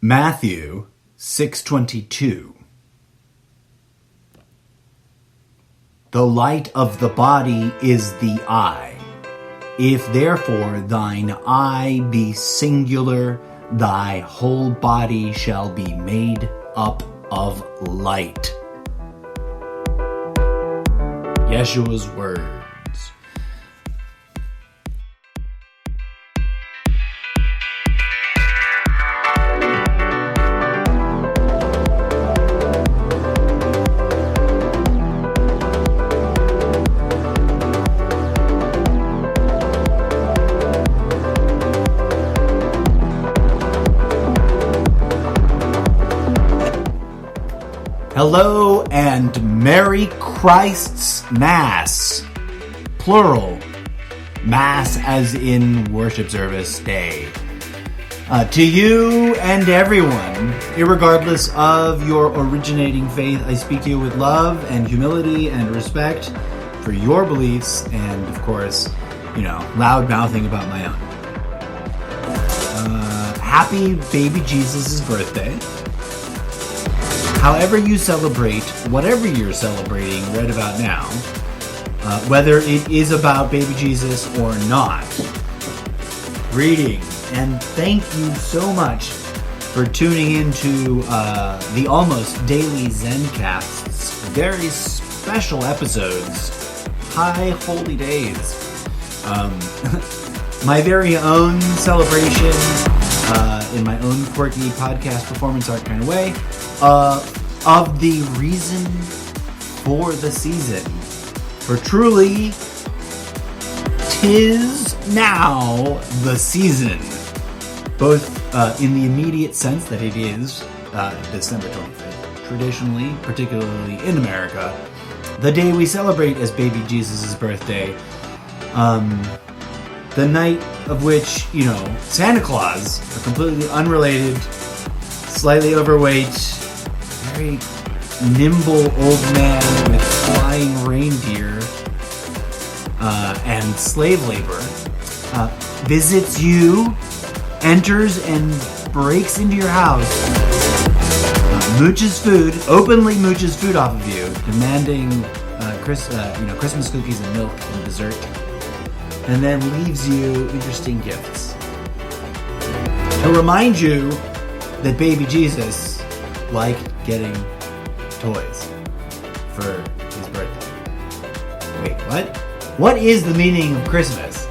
Matthew 6:22. The light of the body is the eye. If therefore thine eye be singular, thy whole body shall be made up of light. Yeshua's words. Hello and Merry Christ's Mass. Plural. Mass as in worship service day. To you and everyone, irregardless of your originating faith, I speak to you with love and humility and respect for your beliefs and, of course, loud mouthing about my own. Happy baby Jesus' birthday. However you celebrate, whatever you're celebrating right about now, whether it is about baby Jesus or not, greetings and thank you so much for tuning into the almost daily Zencast's very special episodes, High Holy Days. My very own celebration in my own quirky podcast performance art kind of way. Of the reason for the season. For truly, 'tis now the season. Both in the immediate sense that it is December 25th, traditionally, particularly in America, the day we celebrate as baby Jesus' birthday, the night of which, Santa Claus, a completely unrelated, slightly overweight, very nimble old man with flying reindeer and slave labor visits you, enters and breaks into your house, openly mooches food off of you, demanding Christmas cookies and milk and dessert, and then leaves you interesting gifts to remind you that baby Jesus liked getting toys for his birthday. Wait, what? What is the meaning of Christmas?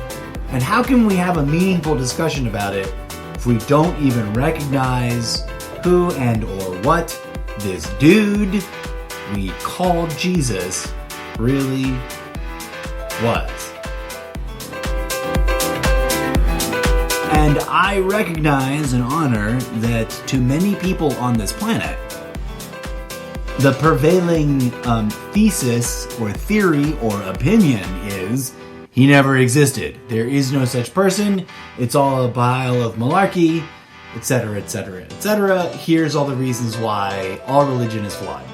And how can we have a meaningful discussion about it if we don't even recognize who and or what this dude we call Jesus really was? And I recognize and honor that to many people on this planet, the prevailing thesis or theory or opinion is he never existed. There is no such person. It's all a pile of malarkey, etc., etc., etc. Here's all the reasons why all religion is flawed.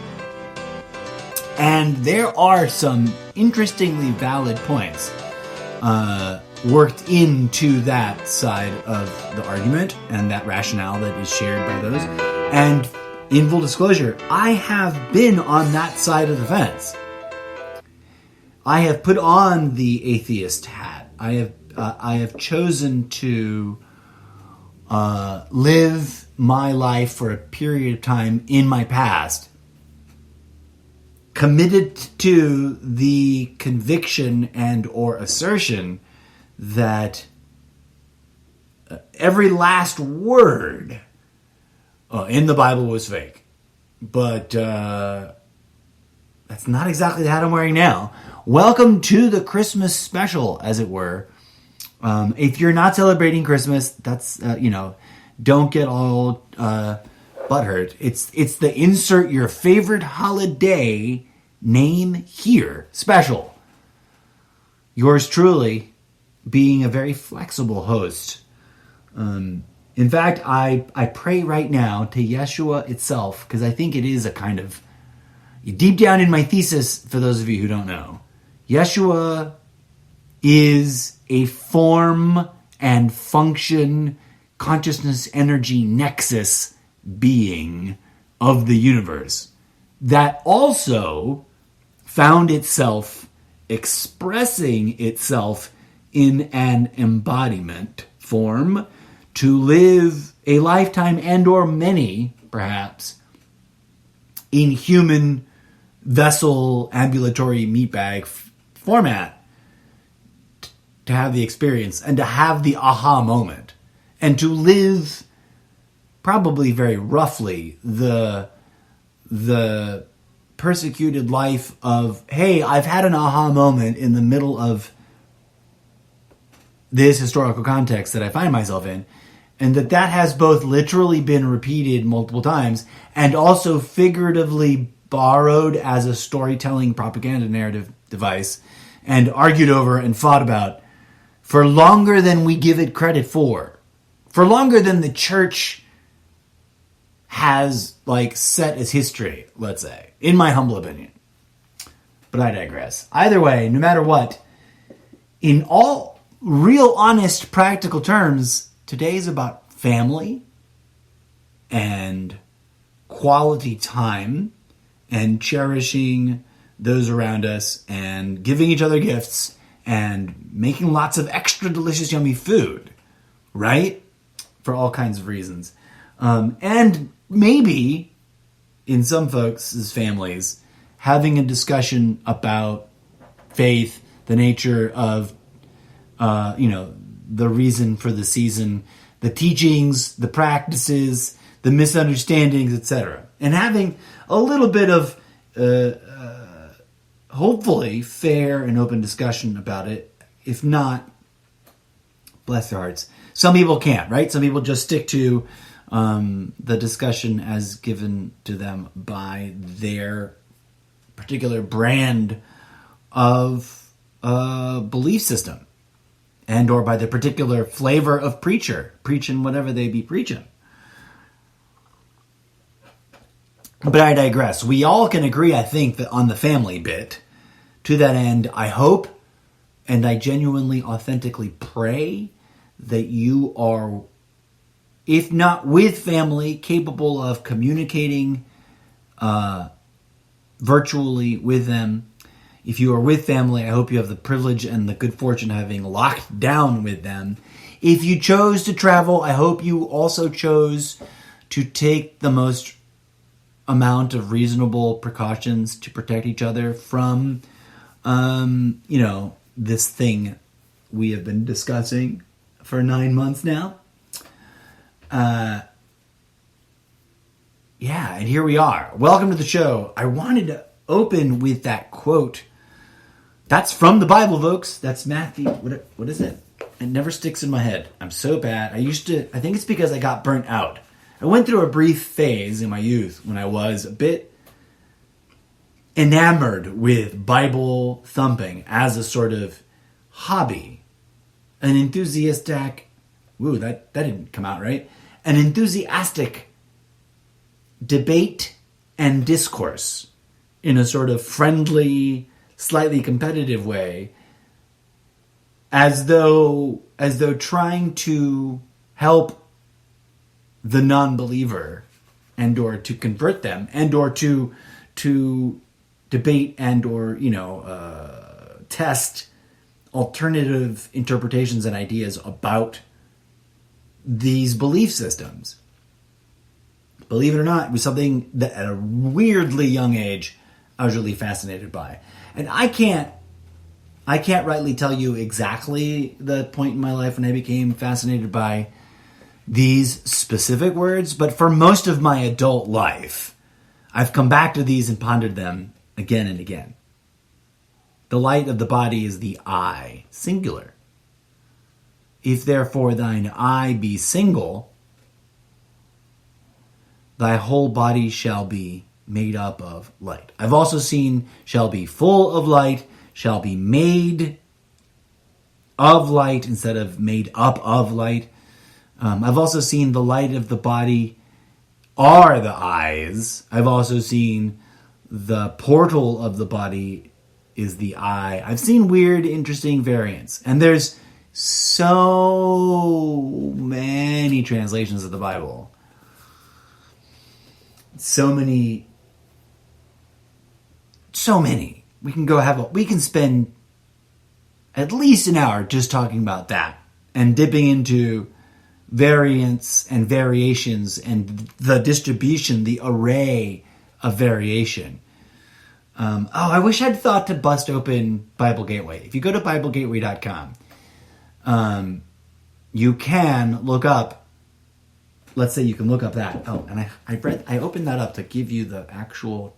And there are some interestingly valid points worked into that side of the argument and that rationale that is shared by those. And in full disclosure, I have been on that side of the fence. I have put on the atheist hat. I have chosen to live my life for a period of time in my past, committed to the conviction and or assertion that every last word in the Bible was fake. But that's not exactly the hat I'm wearing now. Welcome to the Christmas special, as it were. If you're not celebrating Christmas, that's, don't get all butthurt. It's the insert your favorite holiday name here special. Yours truly being a very flexible host. In fact, I pray right now to Yeshua itself, because I think it is a kind of, deep down in my thesis, for those of you who don't know, Yeshua is a form and function, consciousness, energy nexus being of the universe that also found itself expressing itself in an embodiment form to live a lifetime and or many, perhaps, in human vessel, ambulatory meatbag format to have the experience and to have the aha moment and to live probably very roughly the persecuted life of, hey, I've had an aha moment in the middle of this historical context that I find myself in, and that has both literally been repeated multiple times and also figuratively borrowed as a storytelling propaganda narrative device and argued over and fought about for longer than we give it credit for longer than the church has set as history, let's say, in my humble opinion. But I digress. Either way, no matter what, in all real, honest, practical terms, today is about family and quality time and cherishing those around us and giving each other gifts and making lots of extra delicious, yummy food, right? For all kinds of reasons. And maybe, in some folks' families, having a discussion about faith, the nature of, the reason for the season, the teachings, the practices, the misunderstandings, etc. And having a little bit of, hopefully, fair and open discussion about it. If not, bless their hearts. Some people can't, right? Some people just stick to the discussion as given to them by their particular brand of belief system and or by the particular flavor of preacher, preaching whatever they be preaching. But I digress. We all can agree, I think, that on the family bit. To that end, I hope and I genuinely, authentically pray that you are, if not with family, capable of communicating virtually with them. If you are with family, I hope you have the privilege and the good fortune of having locked down with them. If you chose to travel, I hope you also chose to take the most amount of reasonable precautions to protect each other from, this thing we have been discussing for 9 months now. And here we are. Welcome to the show. I wanted to open with that quote. That's from the Bible, folks. That's Matthew. What is it? It never sticks in my head. I'm so bad. I think it's because I got burnt out. I went through a brief phase in my youth when I was a bit enamored with Bible thumping as a sort of hobby. An enthusiastic, that didn't come out right. An enthusiastic debate and discourse in a sort of friendly, slightly competitive way, as though trying to help the non-believer and or to convert them and or to debate and or test alternative interpretations and ideas about these belief systems. Believe it or not, it was something that at a weirdly young age I was really fascinated by. And I can't rightly tell you exactly the point in my life when I became fascinated by these specific words, but for most of my adult life, I've come back to these and pondered them again and again. The light of the body is the eye, singular. If therefore thine eye be single, thy whole body shall be made up of light. I've also seen shall be full of light, shall be made of light instead of made up of light. I've also seen the light of the body are the eyes. I've also seen the portal of the body is the eye. I've seen weird, interesting variants. And there's so many translations of the Bible. so many. We can spend at least an hour just talking about that and dipping into variants and variations and the distribution, the array of variation. I wish I'd thought to bust open Bible Gateway. If you go to BibleGateway.com, you can look up, let's say you can look up that. Oh, and I opened that up to give you the actual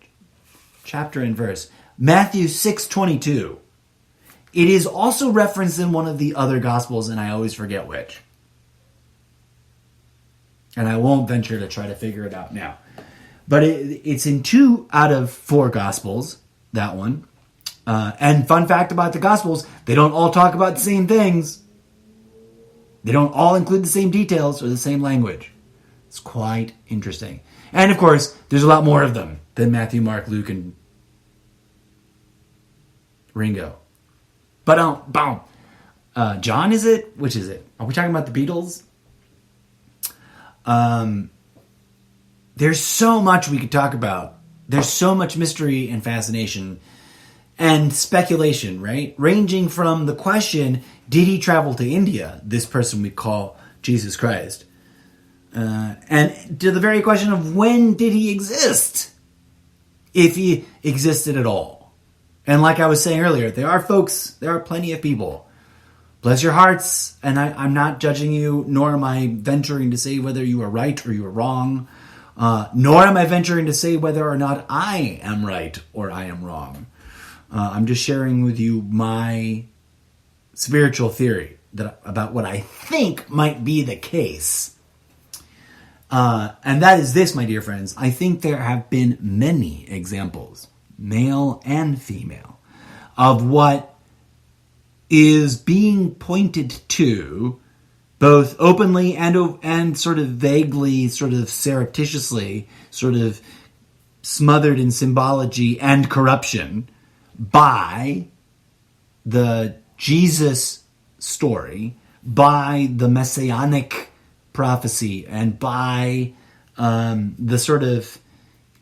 chapter and verse. Matthew 6:22. It is also referenced in one of the other Gospels, and I always forget which. And I won't venture to try to figure it out now. But it's in 2 out of 4 Gospels, that one. And fun fact about the Gospels, they don't all talk about the same things. They don't all include the same details or the same language. It's quite interesting. And of course, there's a lot more of them than Matthew, Mark, Luke, and Ringo. But John, is it? Which is it? Are we talking about the Beatles? There's so much we could talk about. There's so much mystery and fascination and speculation, right? Ranging from the question, did he travel to India, this person we call Jesus Christ? And to the very question of when did he exist? If he existed at all. And like I was saying earlier, there are plenty of people. Bless your hearts, and I'm not judging you, nor am I venturing to say whether you are right or you are wrong, nor am I venturing to say whether or not I am right or I am wrong. I'm just sharing with you my spiritual theory about what I think might be the case. And that is this, my dear friends. I think there have been many examples, male and female, of what is being pointed to, both openly and sort of vaguely, sort of surreptitiously, sort of smothered in symbology and corruption, by the Jesus story, by the messianic prophecy, and by the sort of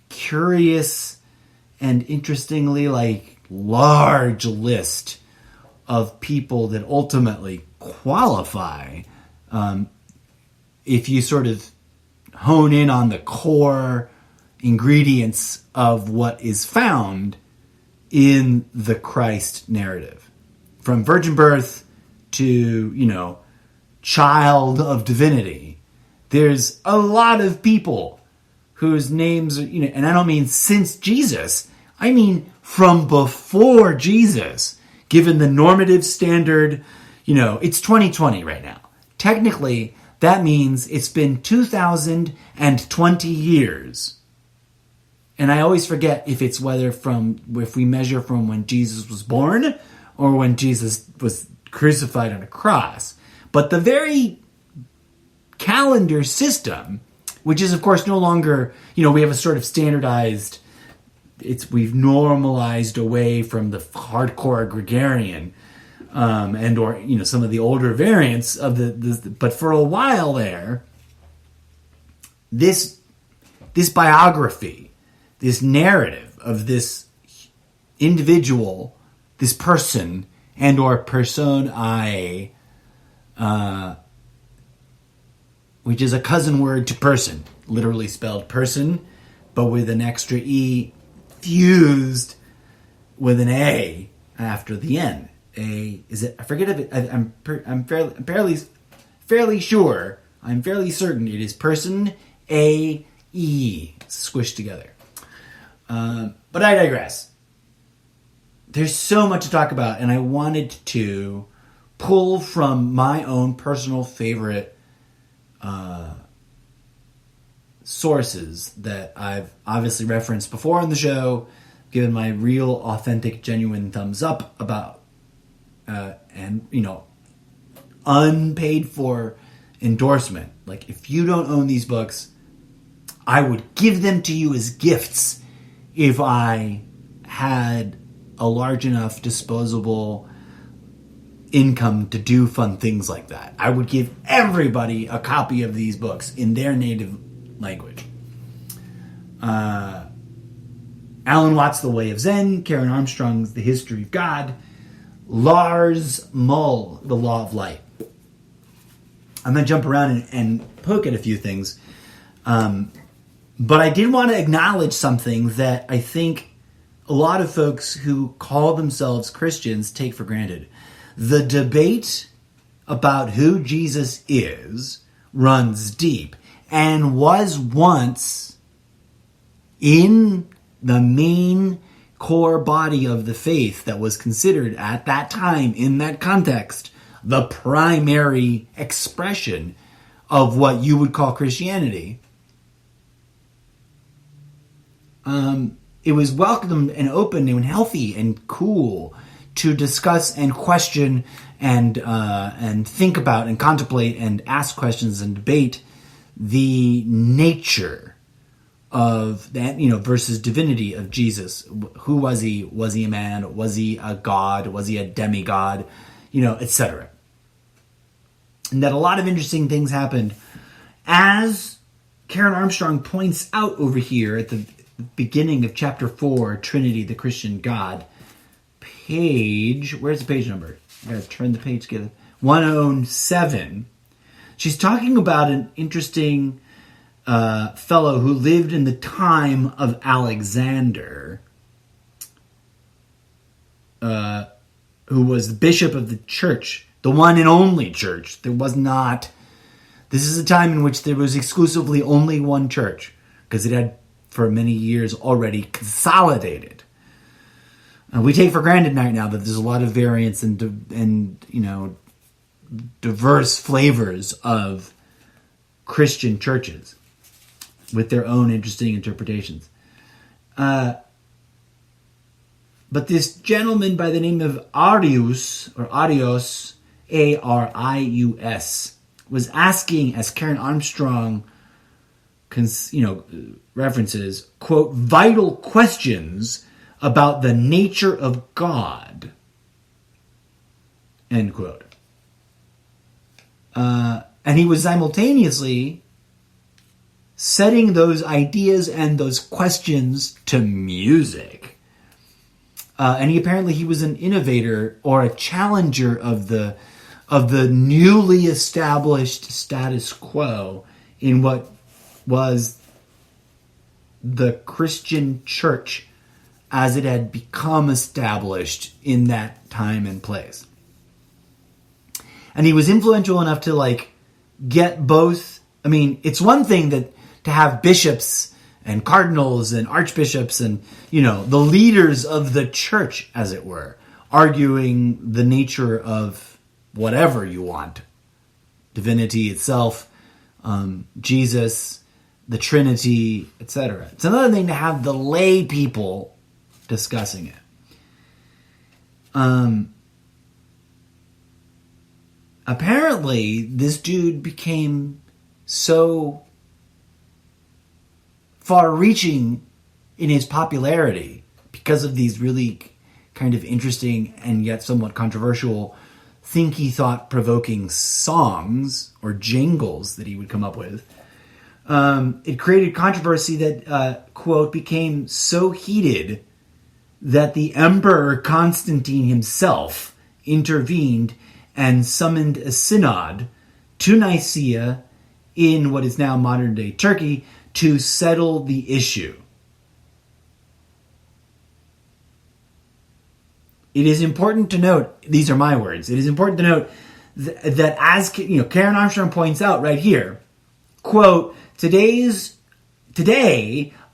curious and interestingly large list of people that ultimately qualify, if you sort of hone in on the core ingredients of what is found in the Christ narrative. From virgin birth to, child of divinity. There's a lot of people whose names, and I don't mean since Jesus, I mean from before Jesus, given the normative standard, it's 2020 right now. Technically, that means it's been 2,020 years. And I always forget if we measure from when Jesus was born or when Jesus was crucified on a cross. But the very calendar system, which is of course no longer, we have a sort of standardized, we've normalized away from the hardcore Gregorian, and or some of the older variants of but for a while there, this biography, this narrative of this individual, this person and or personae, which is a cousin word to person, literally spelled person, but with an extra E fused with an A after the N. I forget if it, I'm fairly sure, I'm fairly certain it is person, A, E, squished together. But I digress. There's so much to talk about, and I wanted to pull from my own personal favorite sources that I've obviously referenced before on the show, given my real, authentic, genuine thumbs up about, and unpaid for endorsement. Like, if you don't own these books, I would give them to you as gifts if I had a large enough disposable income to do fun things like that. I would give everybody a copy of these books in their native language. Alan Watts' The Way of Zen, Karen Armstrong's The History of God, Lars Mull, The Law of Light. I'm going to jump around and poke at a few things. But I did want to acknowledge something that I think a lot of folks who call themselves Christians take for granted. The debate about who Jesus is runs deep and was once in the main core body of the faith that was considered at that time, in that context, the primary expression of what you would call Christianity. It was welcomed and open and healthy and cool to discuss and question and think about and contemplate and ask questions and debate the nature of that, versus divinity of Jesus. Who was he? Was he a man? Was he a god? Was he a demigod? Etc. And that a lot of interesting things happened, as Karen Armstrong points out over here at the beginning of chapter 4, Trinity, the Christian God. Where's the page number? I gotta turn the page, get it. 107. She's talking about an interesting fellow who lived in the time of Alexander, who was the bishop of the church, the one and only church. This is a time in which there was exclusively only one church, because it had for many years already consolidated. We take for granted right now that there's a lot of variance and diverse flavors of Christian churches with their own interesting interpretations. But this gentleman by the name of Arius, A-R-I-U-S, was asking, as Karen Armstrong references, quote, vital questions about the nature of God, end quote. And he was simultaneously setting those ideas and those questions to music. And he was an innovator or a challenger of the newly established status quo in what was the Christian church as it had become established in that time and place. And he was influential enough to get both. I mean, it's one thing to have bishops and cardinals and archbishops and, the leaders of the church, as it were, arguing the nature of whatever you want. Divinity itself, Jesus, the Trinity, etc. It's another thing to have the lay people discussing it. Apparently, this dude became so far-reaching in his popularity because of these really kind of interesting and yet somewhat controversial, thinky, thought-provoking songs or jingles that he would come up with. It created controversy that, quote, became so heated that the Emperor Constantine himself intervened and summoned a synod to Nicaea in what is now modern-day Turkey to settle the issue. It is important to note, these are my words, it is important to note that as Karen Armstrong points out right here, quote, today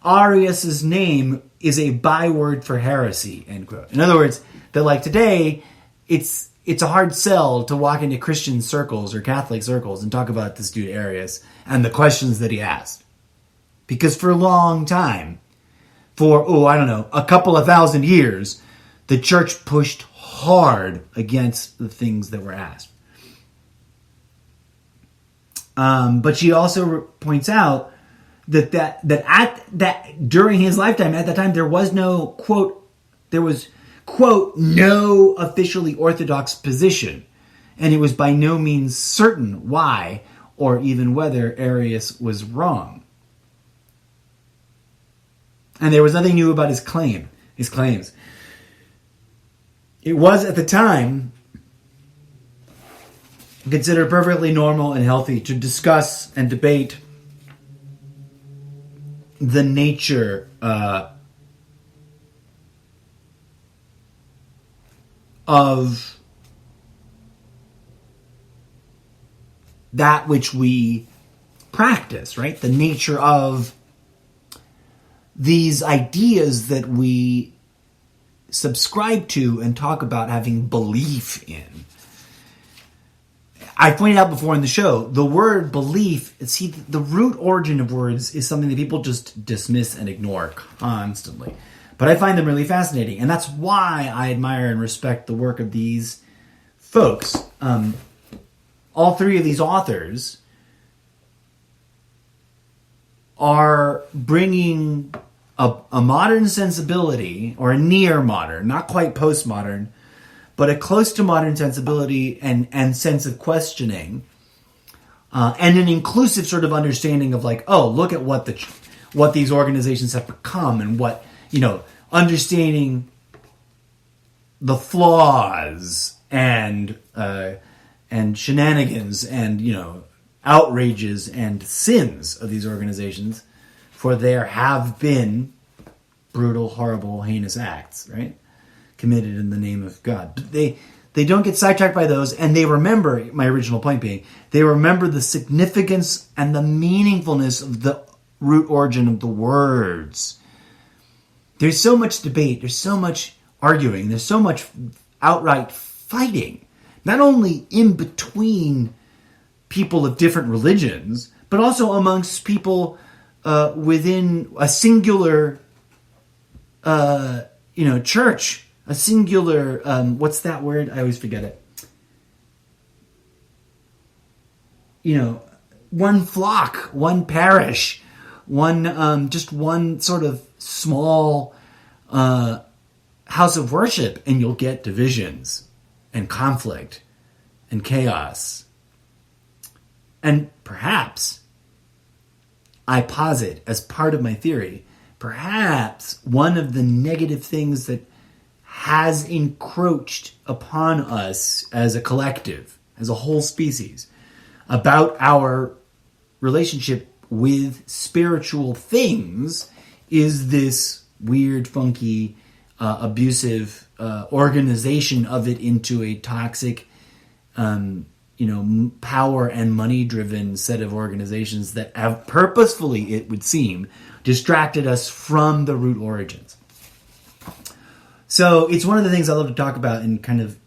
Arius's name is a byword for heresy, end quote. In other words, that today, it's a hard sell to walk into Christian circles or Catholic circles and talk about this dude Arius and the questions that he asked. Because for a long time, for, a couple of thousand years, the church pushed hard against the things that were asked. But she also points out that during his lifetime, at that time, there was no, quote, no officially orthodox position, and it was by no means certain why or even whether Arius was wrong. And there was nothing new about his claims. It was, at the time, considered perfectly normal and healthy to discuss and debate the nature of that which we practice, right? The nature of these ideas that we subscribe to and talk about having belief in. I pointed out before in the show, the word belief, see, the root origin of words is something that people just dismiss and ignore constantly. But I find them really fascinating, and that's why I admire and respect the work of these folks. All three of these authors are bringing a modern sensibility, or a near modern, not quite postmodern, but a close to modern sensibility and sense of questioning, and an inclusive sort of understanding of like, oh, look at what these organizations have become, and what, understanding the flaws and shenanigans and outrages and sins of these organizations, for there have been brutal, horrible, heinous acts, right, committed in the name of God. But they don't get sidetracked by those, and they remember, my original point being, they remember the significance and the meaningfulness of the root origin of the words. There's so much debate, there's so much arguing, there's so much outright fighting, not only in between people of different religions, but also amongst people within a singular, church, a singular, what's that word? I always forget it. One flock, one parish, just one sort of small house of worship, and you'll get divisions and conflict and chaos. And perhaps, I posit as part of my theory, perhaps one of the negative things that has encroached upon us as a collective, as a whole species, about our relationship with spiritual things is this weird, funky, abusive organization of it into a toxic, power and money-driven set of organizations that have purposefully, it would seem, distracted us from the root origins. So it's one of the things I love to talk about and kind of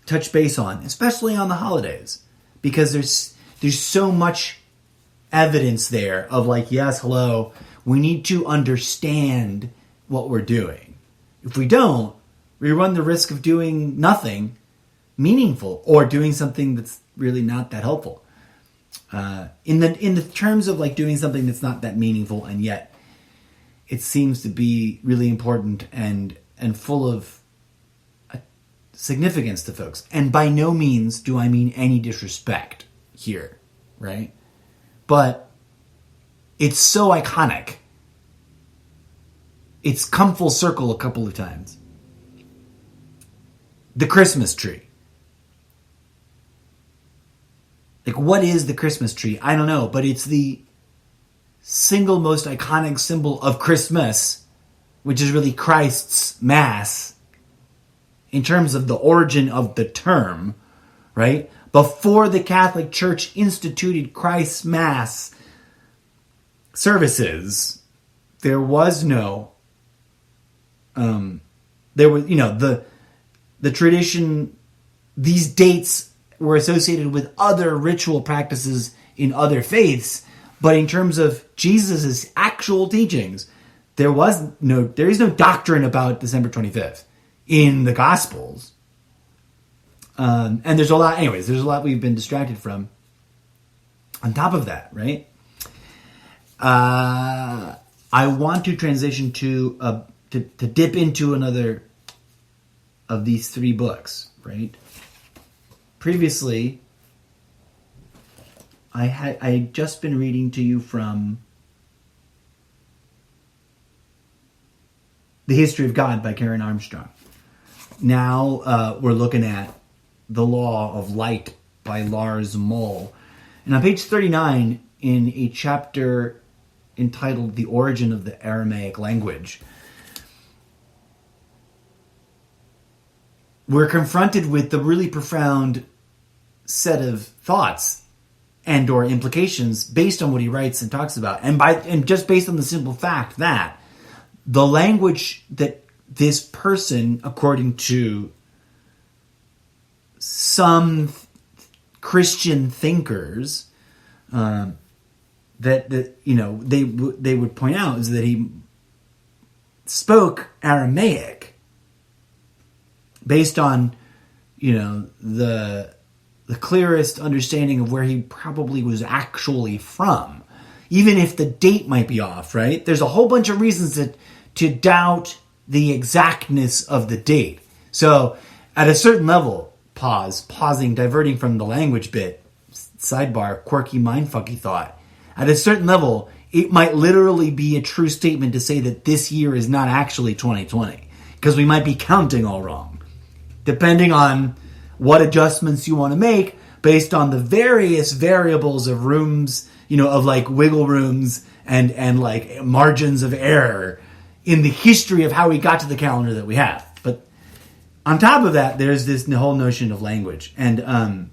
touch base on, especially on the holidays, because there's so much evidence there of like, yes, hello, we need to understand what we're doing. If we don't, we run the risk of doing nothing meaningful or doing something that's really not that helpful. In the terms of like doing something that's not that meaningful, and yet it seems to be really important and full of significance to folks. And by no means do I mean any disrespect here, right? But it's so iconic. It's come full circle a couple of times. The Christmas tree. Like, what is the Christmas tree? I don't know, but it's the single most iconic symbol of Christmas, which is really Christ's Mass, in terms of the origin of the term, right? Before the Catholic Church instituted Christ's Mass services, there was no, the tradition, these dates were associated with other ritual practices in other faiths, but in terms of Jesus' actual teachings, there is no doctrine about December 25th in the Gospels. And there's a lot we've been distracted from on top of that, right? I want to transition to dip into another of these three books, right? Previously, I had just been reading to you from The History of God by Karen Armstrong. Now we're looking at The Law of Light by Lars Moll. And on page 39, in a chapter entitled The Origin of the Aramaic Language, we're confronted with the really profound set of thoughts and or implications based on what he writes and talks about. And just based on the simple fact that the language that this person, according to some Christian thinkers, that they would point out is that he spoke Aramaic based on the clearest understanding of where he probably was actually from, even if the date might be off. Right? There's a whole bunch of reasons to doubt the exactness of the date. So at a certain level, pausing, diverting from the language bit, sidebar, quirky mindfucky thought. At a certain level, it might literally be a true statement to say that this year is not actually 2020, because we might be counting all wrong, depending on what adjustments you want to make based on the various variables of rooms, of like wiggle rooms and like margins of error in the history of how we got to the calendar that we have. But on top of that, there's this whole notion of language. And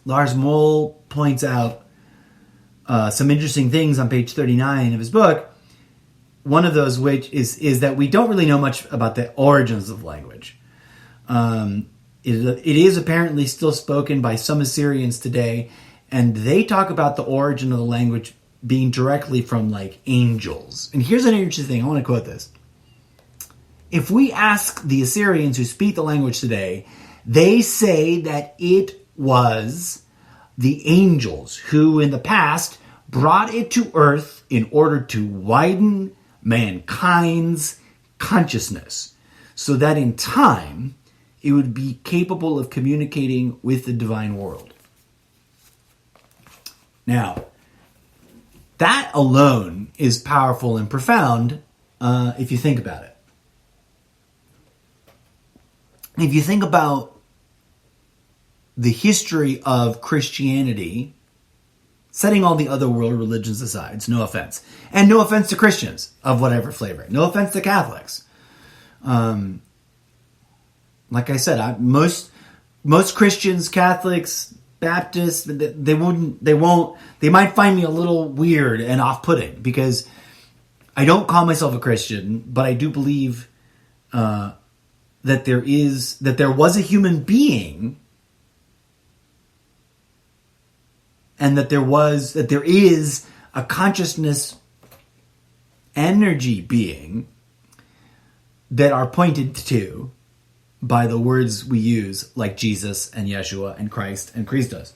Lars Moll points out some interesting things on page 39 of his book. One of those which is that we don't really know much about the origins of language. It is apparently still spoken by some Assyrians today, and they talk about the origin of the language being directly from like angels. And here's an interesting thing. I want to quote this. If we ask the Assyrians who speak the language today, they say that it was the angels who in the past brought it to earth in order to widen mankind's consciousness, so that in time it would be capable of communicating with the divine world. Now, that alone is powerful and profound if you think about it. If you think about the history of Christianity, setting all the other world religions aside, no offense. And no offense to Christians of whatever flavor. No offense to Catholics. Like I said, most Christians, Catholics, Baptists, they might find me a little weird and off-putting because I don't call myself a Christian, but I do believe that there was a human being, and that there is a consciousness energy being that are pointed to by the words we use, like Jesus and Yeshua and Christ and Christos.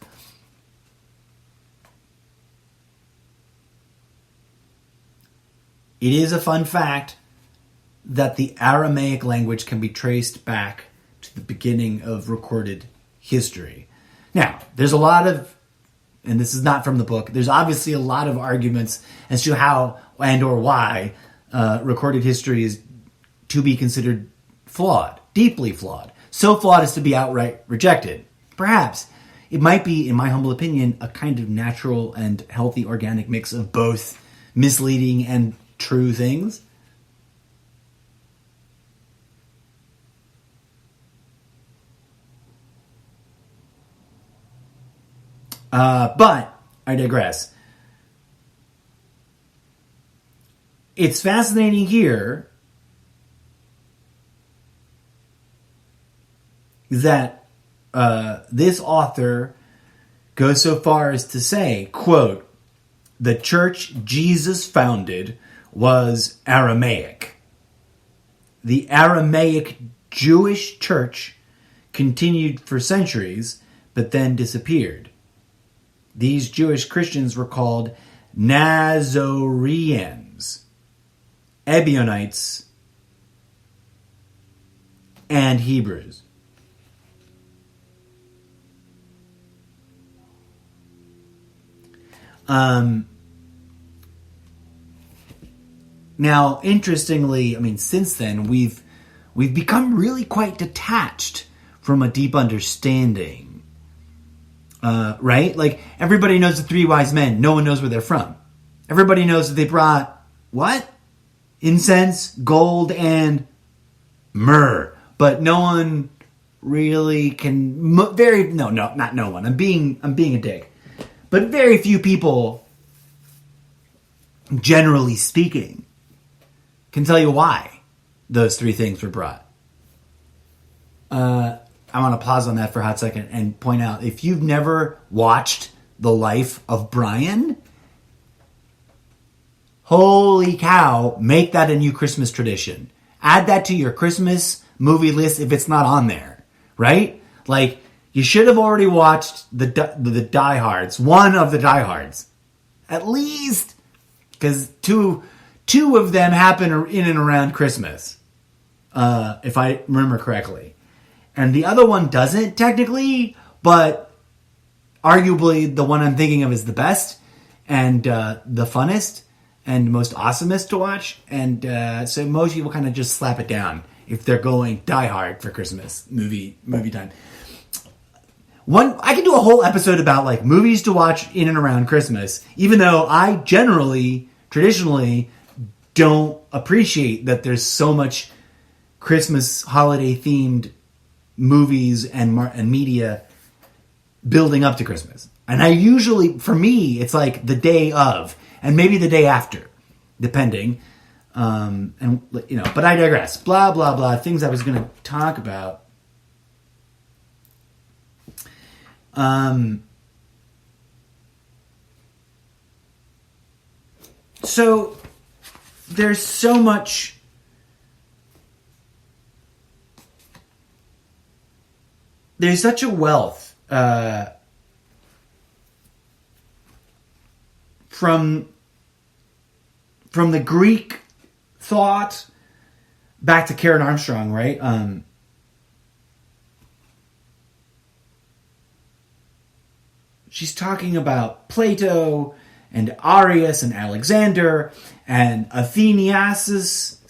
It is a fun fact that the Aramaic language can be traced back to the beginning of recorded history. Now, there's a lot of, and this is not from the book, there's obviously a lot of arguments as to how and or why recorded history is to be considered flawed, deeply flawed. So flawed as to be outright rejected. Perhaps it might be, in my humble opinion, a kind of natural and healthy organic mix of both misleading and true things. But I digress. It's fascinating here that this author goes so far as to say, quote, "The church Jesus founded was Aramaic. The Aramaic Jewish church continued for centuries, but then disappeared. These Jewish Christians were called Nazoreans, Ebionites, and Hebrews." Now, interestingly, I mean, since then, we've become really quite detached from a deep understanding. Right? Like, everybody knows the three wise men. No one knows where they're from. Everybody knows that they brought, what? Incense, gold, and myrrh. But no one really can, not no one. I'm being a dick. But very few people, generally speaking, can tell you why those three things were brought. I want to pause on that for a hot second and point out, if you've never watched The Life of Brian, holy cow, make that a new Christmas tradition. Add that to your Christmas movie list if it's not on there, right? Like, you should have already watched the diehards, one of the diehards, at least, because two of them happen in and around Christmas, if I remember correctly. And the other one doesn't, technically, but arguably the one I'm thinking of is the best and the funnest and most awesomest to watch. And so most people kind of just slap it down if they're going Die Hard for Christmas movie time. I could do a whole episode about like movies to watch in and around Christmas, even though I traditionally don't appreciate that there's so much Christmas holiday themed movies and media building up to Christmas. And I usually, for me, it's like the day of, and maybe the day after, depending. And you know, but I digress. Blah blah blah. Things I was going to talk about. So there's so much. There's such a wealth from the Greek thought back to Karen Armstrong, right? She's talking about Plato and Arius and Alexander and Athanasius.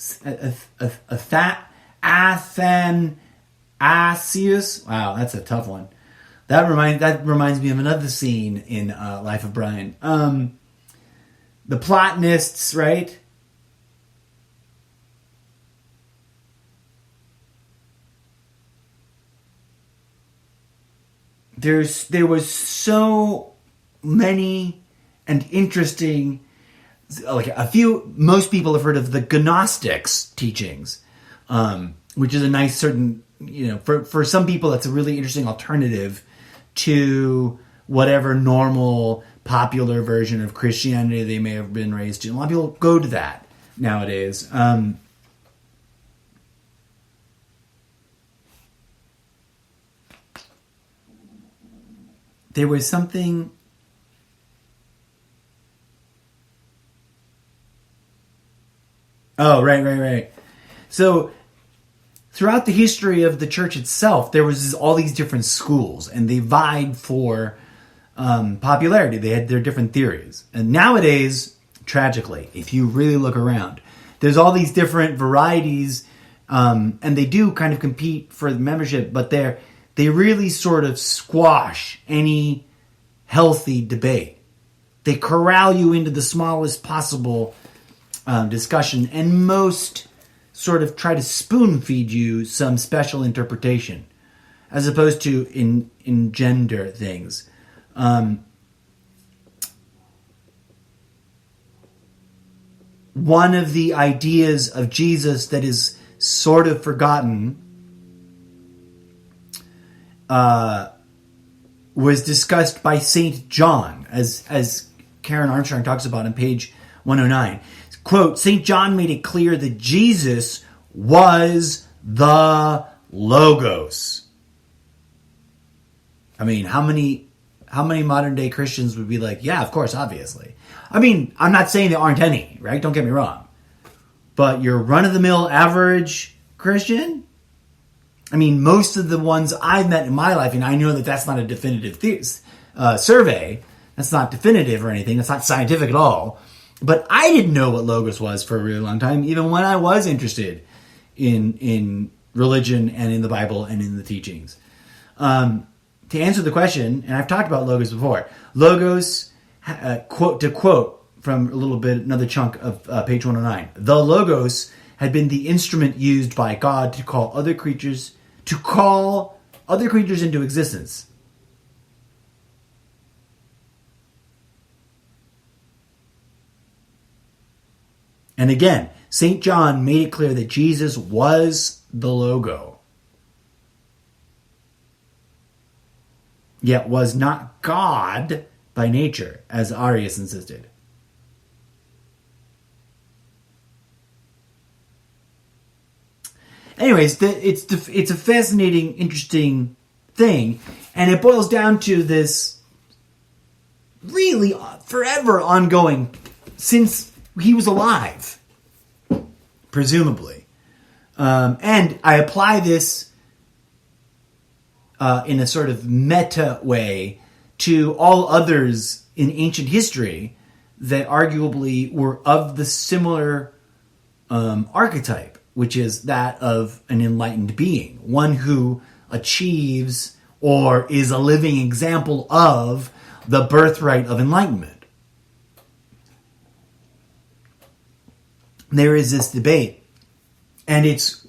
Wow, that's a tough one. That reminds me of another scene in Life of Brian. The Platonists, right? There was so many and interesting, like most people have heard of the Gnostics teachings, which is a nice certain, you know, for some people that's a really interesting alternative to whatever normal popular version of Christianity they may have been raised to. A lot of people go to that nowadays. There was something. Oh, right. So, throughout the history of the church itself, there was all these different schools, and they vied for popularity. They had their different theories. And nowadays, tragically, if you really look around, there's all these different varieties, and they do kind of compete for the membership, but they really sort of squash any healthy debate. They corral you into the smallest possible discussion, and most sort of try to spoon feed you some special interpretation, as opposed to engender things. One of the ideas of Jesus that is sort of forgotten was discussed by St. John, as Karen Armstrong talks about on page 109. Quote, St. John made it clear that Jesus was the Logos. I mean, how many modern day Christians would be like, yeah, of course, obviously. I mean, I'm not saying there aren't any, right? Don't get me wrong. But your run-of-the-mill average Christian? I mean, most of the ones I've met in my life, and I know that that's not a definitive survey. That's not definitive or anything. That's not scientific at all. But I didn't know what logos was for a really long time, even when I was interested in religion and in the Bible and in the teachings. To answer the question, and I've talked about logos before, logos, quote from a little bit, another chunk of page 109, the logos had been the instrument used by God to call other creatures into existence. And again, St. John made it clear that Jesus was the logo, yet was not God by nature, as Arius insisted. Anyways, it's a fascinating, interesting thing, and it boils down to this really forever ongoing, since he was alive, presumably. And I apply this in a sort of meta way to all others in ancient history that arguably were of the similar archetype, which is that of an enlightened being, one who achieves or is a living example of the birthright of enlightenment. There is this debate, and it's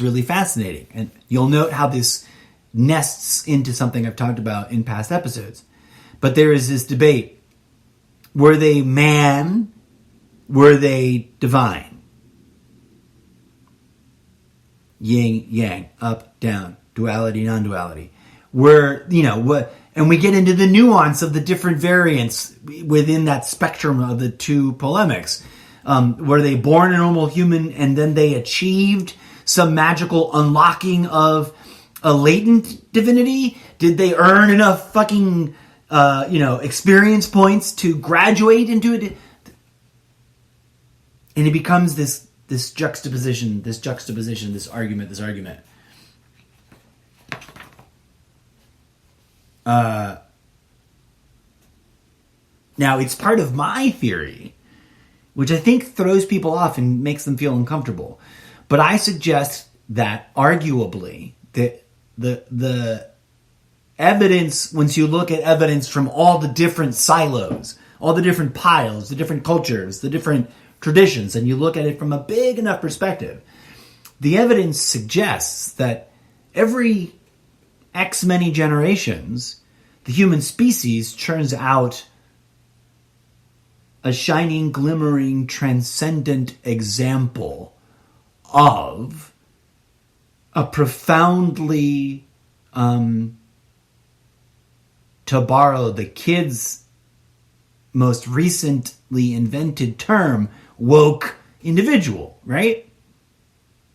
really fascinating. And you'll note how this nests into something I've talked about in past episodes. But there is this debate. Were they man? Were they divine? Yin, yang, up, down, duality, non-duality. And we get into the nuance of the different variants within that spectrum of the two polemics. Were they born a normal human and then they achieved some magical unlocking of a latent divinity? Did they earn enough fucking, experience points to graduate into it? And it becomes this juxtaposition, this argument. Now, it's part of my theory, which I think throws people off and makes them feel uncomfortable. But I suggest that, arguably, that the evidence, once you look at evidence from all the different silos, all the different piles, the different cultures, the different traditions, and you look at it from a big enough perspective, the evidence suggests that every X many generations, the human species churns out a shining, glimmering, transcendent example of a profoundly, to borrow the kids' most recently invented term, woke individual, right?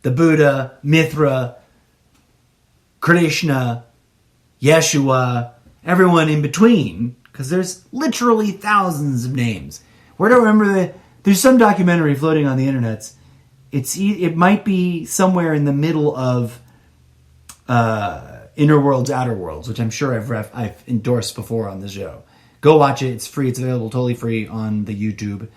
The Buddha, Mithra, Krishna, Yeshua, everyone in between, because there's literally thousands of names. Where do I remember there's some documentary floating on the internet. It might be somewhere in the middle of Inner Worlds, Outer Worlds, which I'm sure I've endorsed before on the show. Go watch it. It's free. It's available totally free on the YouTube.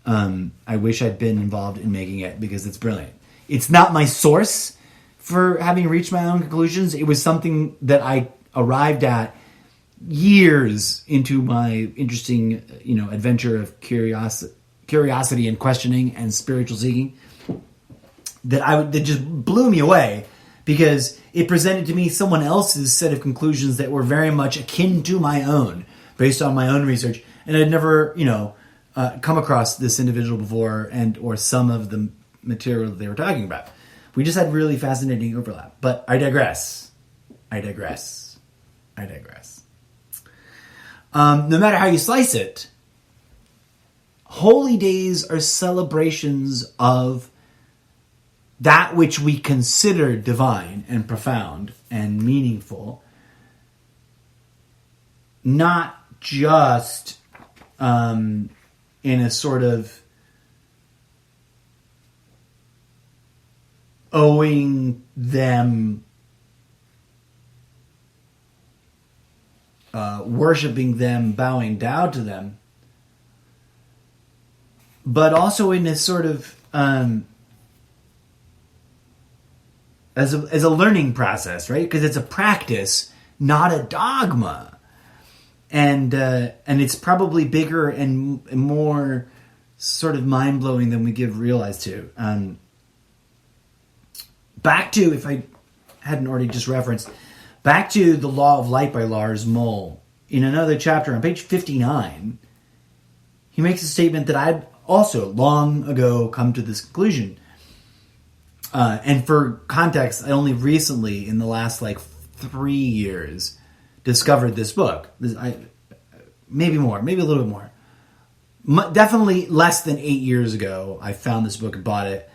I wish I'd been involved in making it because it's brilliant. It's not my source for having reached my own conclusions. It was something that I arrived at years into my interesting, adventure of curiosity and questioning and spiritual seeking that just blew me away because it presented to me someone else's set of conclusions that were very much akin to my own based on my own research. And I'd never, come across this individual before or some of the material that they were talking about. We just had really fascinating overlap. But I digress. No matter how you slice it, holy days are celebrations of that which we consider divine and profound and meaningful, not just in a sort of owing them, worshiping them, bowing down to them, but also in this sort of as a learning process, right? Because it's a practice, not a dogma, and it's probably bigger and more sort of mind blowing than we give realize to. Back to, if I hadn't already just referenced, back to The Law of Light by Lars Moll. In another chapter on page 59, he makes a statement that I'd also long ago come to this conclusion. And for context, I only recently, in the last 3 years, discovered this book. Maybe more, maybe a little bit more. Definitely less than 8 years ago, I found this book and bought it.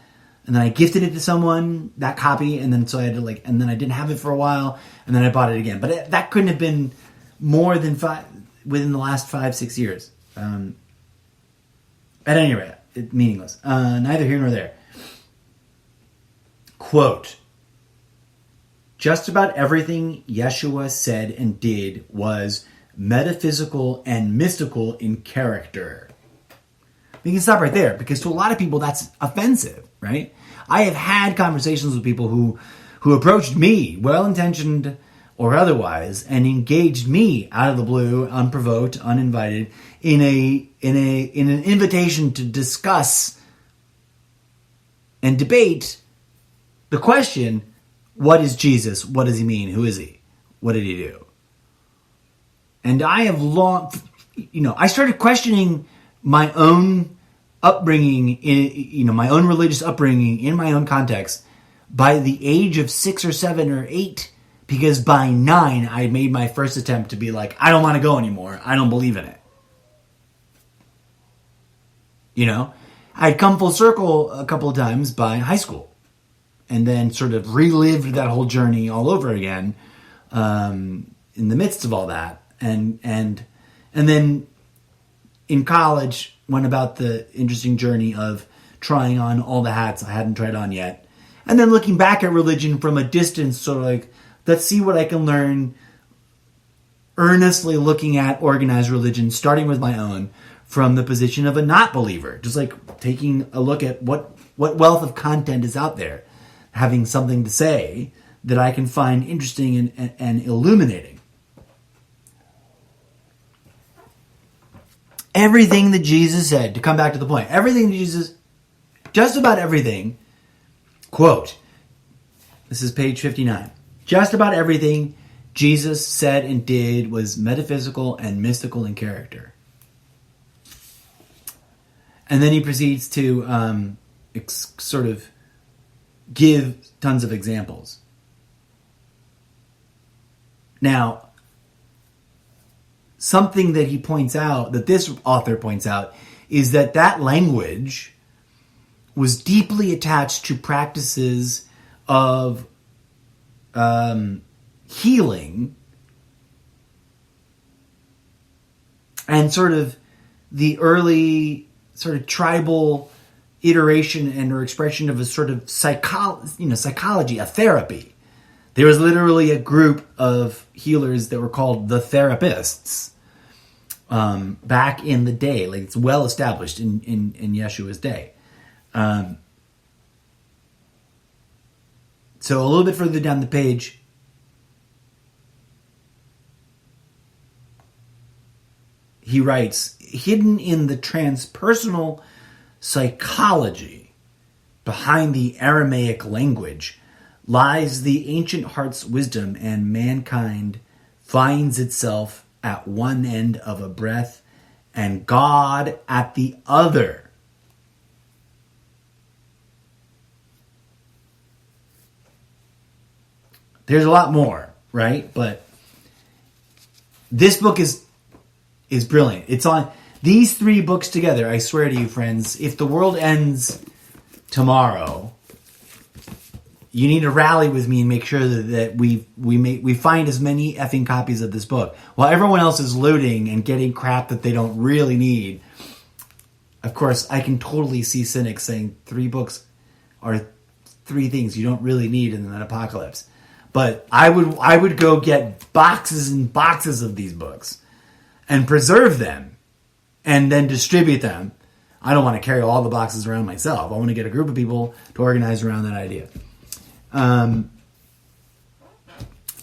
And then I gifted it to someone, that copy, and then so I had to and then I didn't have it for a while, and then I bought it again. But that couldn't have been more than within the last 5-6 years. At any rate, it's meaningless. Neither here nor there. Quote, just about everything Yeshua said and did was metaphysical and mystical in character. We can stop right there, because to a lot of people that's offensive, right? I have had conversations with people who approached me, well-intentioned or otherwise, and engaged me out of the blue, unprovoked, uninvited, in an invitation to discuss and debate the question, what is Jesus? What does he mean? Who is he? What did he do? And I have I started questioning my own upbringing, my own religious upbringing in my own context by the age of 6 or 7 or 8, because by 9 I made my first attempt to be I don't want to go anymore. I don't believe in it. I'd come full circle a couple of times by high school, and then sort of relived that whole journey all over again in the midst of all that, and then in college went about the interesting journey of trying on all the hats I hadn't tried on yet, and then looking back at religion from a distance, sort of let's see what I can learn, earnestly looking at organized religion, starting with my own, from the position of a not believer, just taking a look at what wealth of content is out there, having something to say that I can find interesting and illuminating. Everything that Jesus said, to come back to the point, just about everything, quote, this is page 59, just about everything Jesus said and did was metaphysical and mystical in character. And then he proceeds to sort of give tons of examples. Now, something that he points out, that this author points out, is that language was deeply attached to practices of healing and sort of the early sort of tribal iteration and or expression of a sort of psychology, a therapy. There was literally a group of healers that were called the therapists back in the day. It's well established in Yeshua's day. So a little bit further down the page, he writes, hidden in the transpersonal psychology behind the Aramaic language lies the ancient heart's wisdom, and mankind finds itself at one end of a breath and God at the other. There's a lot more, right? But this book is brilliant. It's on these 3 books together. I swear to you, friends, if the world ends tomorrow, you need to rally with me and make sure that we find as many effing copies of this book. While everyone else is looting and getting crap that they don't really need, of course, I can totally see cynics saying 3 books are 3 things you don't really need in an apocalypse. But I would go get boxes and boxes of these books and preserve them and then distribute them I don't want to carry all the boxes around myself. I want to get a group of people to organize around that idea.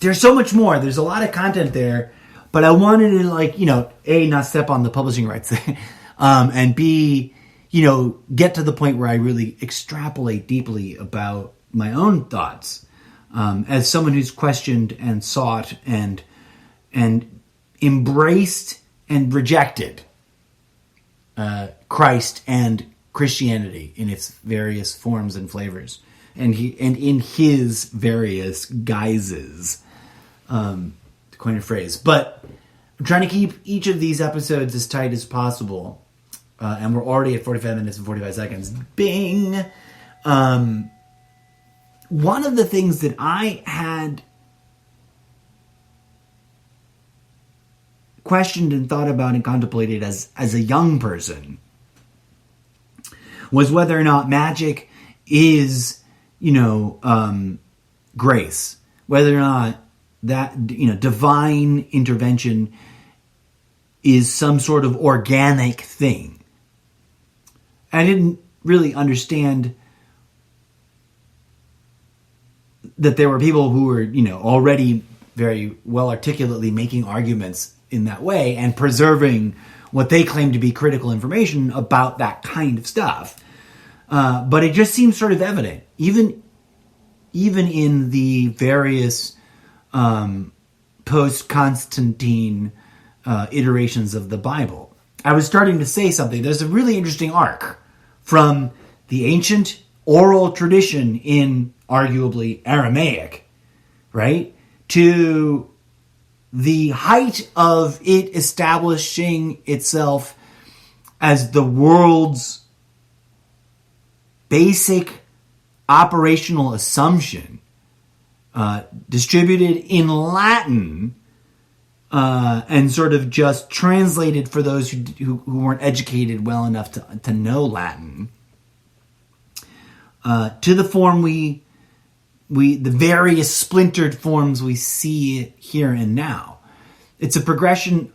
There's so much more. There's a lot of content there, but I wanted to, like, A, not step on the publishing rights, and B, get to the point where I really extrapolate deeply about my own thoughts, as someone who's questioned and sought and embraced and rejected Christ and Christianity in its various forms and flavors, and in his various guises, to coin a phrase. But I'm trying to keep each of these episodes as tight as possible, and we're already at 45 minutes and 45 seconds. Bing! One of the things that I had questioned and thought about and contemplated as a young person was whether or not magic is, grace. Whether or not that, divine intervention is some sort of organic thing. I didn't really understand that there were people who were, already very well articulately making arguments in that way and preserving what they claim to be critical information about that kind of stuff. But it just seems sort of evident, even in the various post-Constantine iterations of the Bible. I was starting to say something. There's a really interesting arc from the ancient oral tradition in arguably Aramaic, right, to the height of it establishing itself as the world's basic operational assumption, distributed in Latin, and sort of just translated for those who weren't educated well enough to know Latin, to the form the various splintered forms we see here and now. It's a progression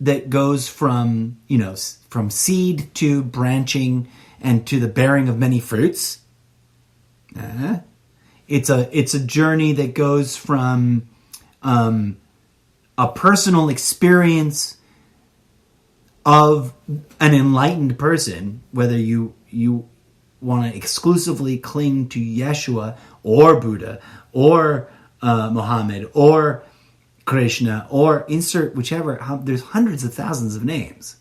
that goes from seed to branching and to the bearing of many fruits. It's a journey that goes from a personal experience of an enlightened person, whether you want to exclusively cling to Yeshua or Buddha or Muhammad or Krishna or insert whichever. There's hundreds of thousands of names.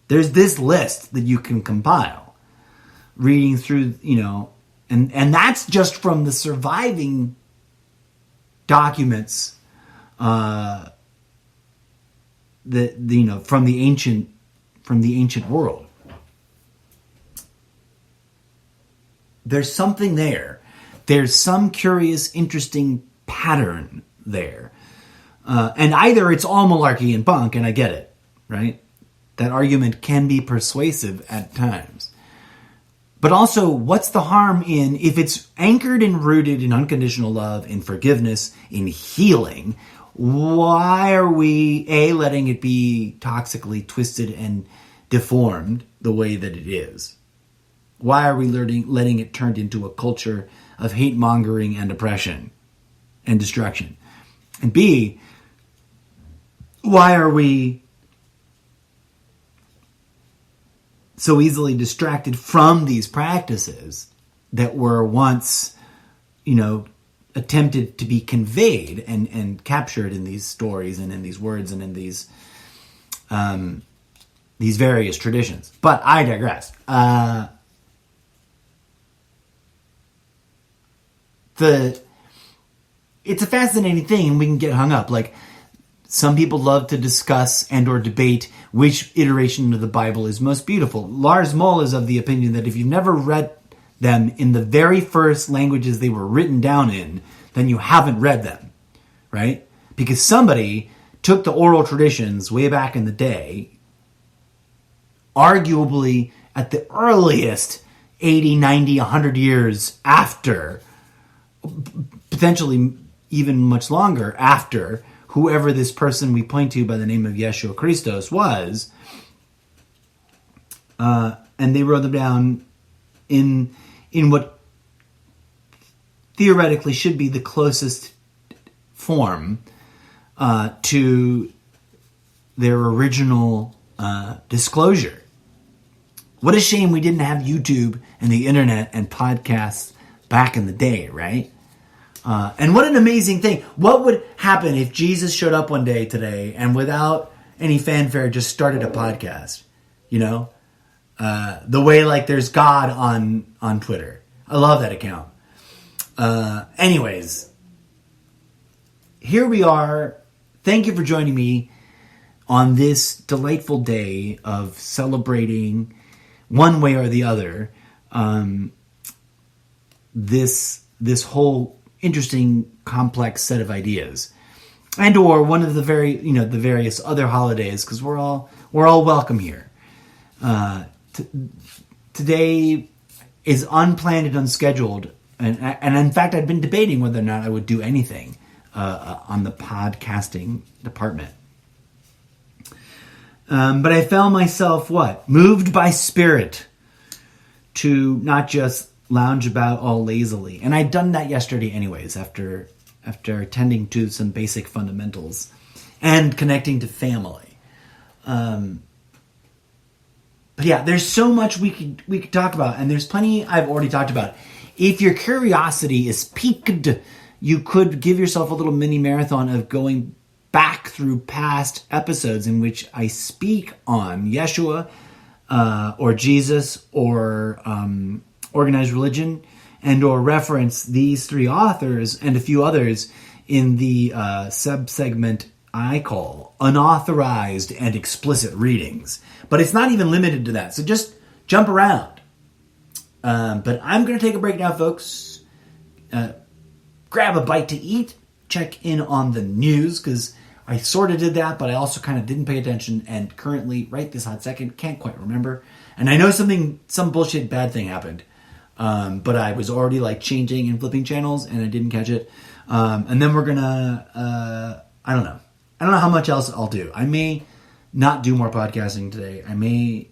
There's this list that you can compile, reading through, and that's just from the surviving documents from the ancient world. There's something there. There's some curious, interesting pattern there. And either it's all malarkey and bunk, and I get it, right? That argument can be persuasive at times. But also, what's the harm in, if it's anchored and rooted in unconditional love, in forgiveness, in healing, why are we, A, letting it be toxically twisted and deformed the way that it is? Why are we letting it turn into a culture of hate-mongering and oppression and destruction? And B, why are we so easily distracted from these practices that were once, attempted to be conveyed and captured in these stories and in these words and in these various traditions? But I digress. It's a fascinating thing, and we can get hung up. Like, some people love to discuss and or debate which iteration of the Bible is most beautiful. Lars Moll is of the opinion that if you've never read them in the very first languages they were written down in, then you haven't read them, right? Because somebody took the oral traditions way back in the day, arguably at the earliest 80, 90, 100 years after, potentially even much longer after, whoever this person we point to by the name of Yeshua Christos was, and they wrote them down in what theoretically should be the closest form to their original disclosure. What a shame we didn't have YouTube and the internet and podcasts back in the day, right? And what an amazing thing. What would happen if Jesus showed up one day today and without any fanfare just started a podcast? You know? The way like there's God on Twitter. I love that account. Anyways, here we are. Thank you for joining me on this delightful day of celebrating one way or the other this whole interesting complex set of ideas, and or one of the the various other holidays, because we're all welcome here. Today is unplanned and unscheduled, and in fact I'd been debating whether or not I would do anything on the podcasting department. But I found myself, moved by spirit to not just lounge about all lazily. And I'd done that yesterday anyways, after attending to some basic fundamentals and connecting to family. But yeah, there's so much we could talk about, and there's plenty I've already talked about. If your curiosity is piqued, you could give yourself a little mini marathon of going back through past episodes in which I speak on Yeshua or Jesus or organized religion, and or reference these three authors and a few others in the sub-segment I call unauthorized and explicit readings. But it's not even limited to that, so just jump around. But I'm going to take a break now, folks. Grab a bite to eat, check in on the news, because I sort of did that, but I also kind of didn't pay attention, and currently, right this hot second, can't quite remember. And I know some bullshit bad thing happened, but I was already changing and flipping channels, and I didn't catch it. And then we're gonna, I don't know how much else I'll do. I may not do more podcasting today. I may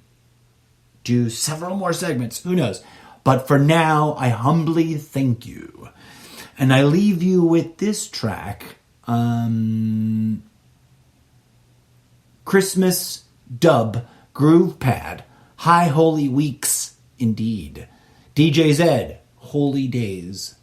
do several more segments. Who knows? But for now, I humbly thank you. And I leave you with this track. Christmas dub groove pad. High Holy Weeks indeed. DJ Zed, Holy Days.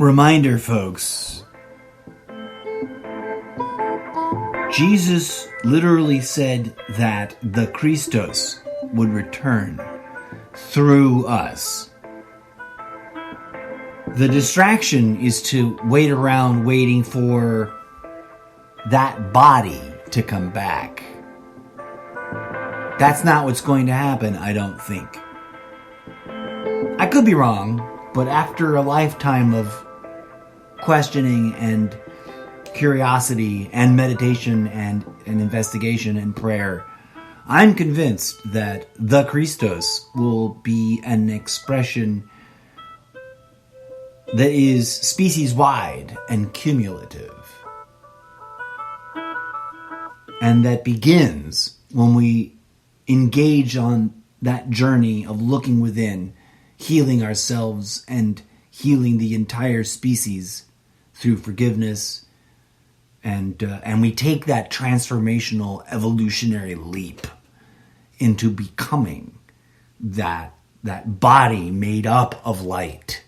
Reminder, folks. Jesus literally said that the Christos would return through us. The distraction is to wait around waiting for that body to come back. That's not what's going to happen, I don't think. I could be wrong, but after a lifetime of questioning and curiosity and meditation and investigation and prayer, I'm convinced that the Christos will be an expression that is species-wide and cumulative. And that begins when we engage on that journey of looking within, healing ourselves and healing the entire species through forgiveness. And we take that transformational evolutionary leap into becoming that body made up of light.